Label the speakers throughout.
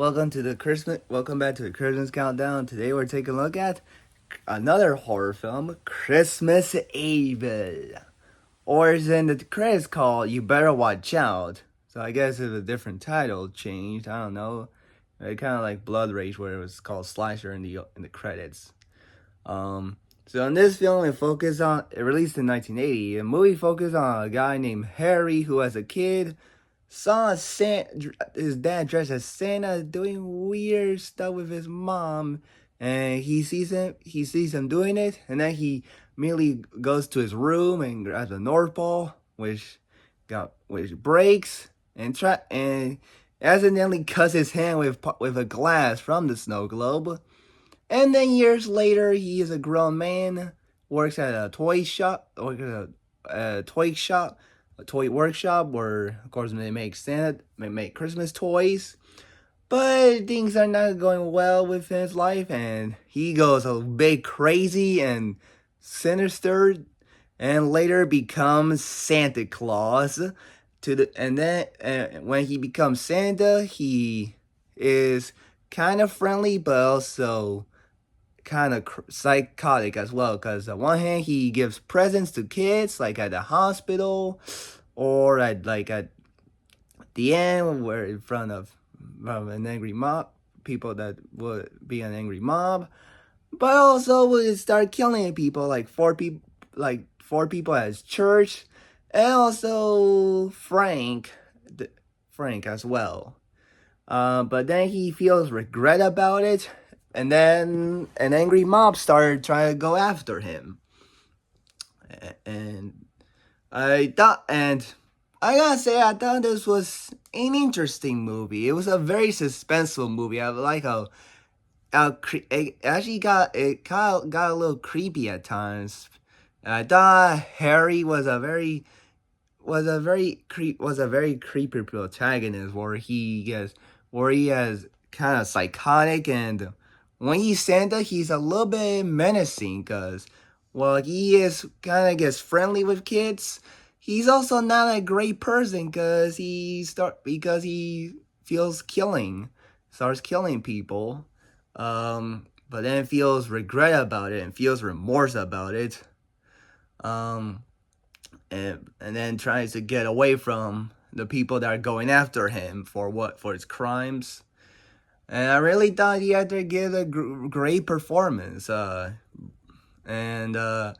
Speaker 1: Welcome back to the Christmas Countdown. Today we're taking a look at another horror film, Christmas Evil. Or as in the credits called, You Better Watch Out. So I guess it's a different title changed. I don't know. It kind of like Blood Rage, where it was called Slasher in the credits. So in this film, it released in 1980. The movie focused on a guy named Harry who, as a kid, saw his dad dressed as Santa doing weird stuff with his mom, and he sees him doing it, and then he immediately goes to his room and grabs a North Pole, which breaks and accidentally cuts his hand with a glass from the snow globe. And then years later, he is a grown man, works at a toy shop, a toy workshop where, of course, they make Christmas toys. But things are not going well with his life, and he goes a bit crazy and sinister, and later becomes Santa Claus. And then when he becomes Santa, he is kind of friendly, but also kind of psychotic as well. Because on one hand, he gives presents to kids, like at the hospital, or at the end, where in front of an angry mob, people that would be an angry mob, but also would start killing people, like four people at his church, and also Frank as well. But then he feels regret about it, and then an angry mob started trying to go after him. And I gotta say, I thought this was an interesting movie. It was a very suspenseful movie. I like it actually got a little creepy at times. I thought Harry was a very creepy protagonist, where he is kind of psychotic, and when he's Santa, he's a little bit menacing, because while he is kind of gets friendly with kids, he's also not a great person, because he feels starts killing people, but then feels regret about it and feels remorse about it, um, and then tries to get away from the people that are going after him for his crimes. And I really thought he had to give a great performance. And the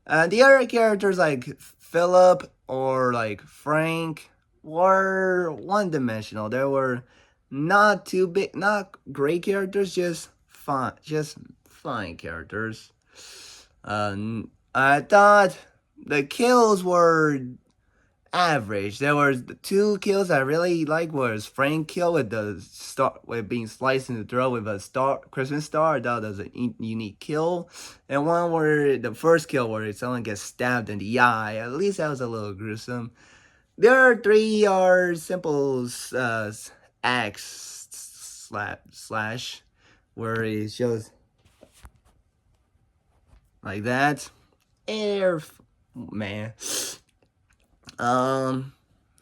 Speaker 1: other characters like Philip or like Frank were one-dimensional. They were not too big, not great characters, just fine characters. I thought the kills were average. There were the two kills I really liked was Frank kill with the star with being sliced in the throat with a Christmas star. I thought that was a unique kill, and one where the first kill where someone gets stabbed in the eye. At least that was a little gruesome. The other three are simple axe slash, where it shows like that. Man. I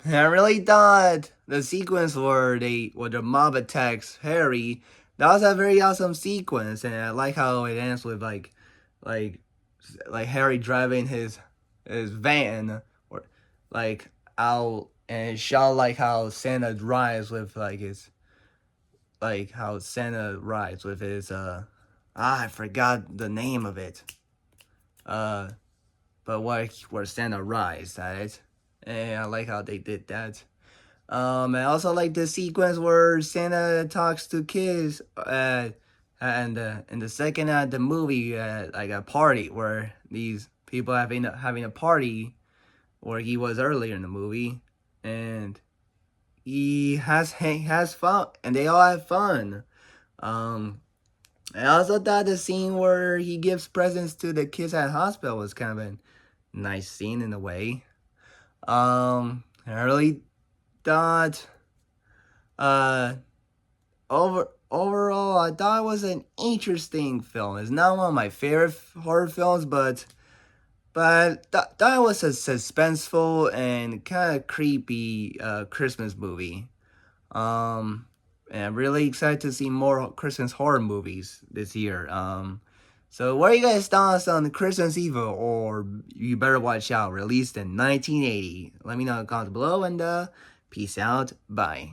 Speaker 1: really thought the sequence where the mob attacks Harry, that was a very awesome sequence, and I like how it ends with like Harry driving his van, or like out, and it shot like how Santa rides with his I forgot the name of it. But where Santa rides at it. And I like how they did that. I also like the sequence where Santa talks to kids and in the second act of the movie, like a party where these people having a party where he was earlier in the movie, and he has fun, and they all have fun. I also thought the scene where he gives presents to the kids at hospital was kind of a nice scene in a way. I really thought, uh, overall, I thought it was an interesting film. It's not one of my favorite horror films, but that was a suspenseful and kind of creepy Christmas movie. Um, And I'm really excited to see more Christmas horror movies this year. So what are you guys' thoughts on Christmas Evil or You Better Watch Out, released in 1980? Let me know in the comments below, and peace out. Bye.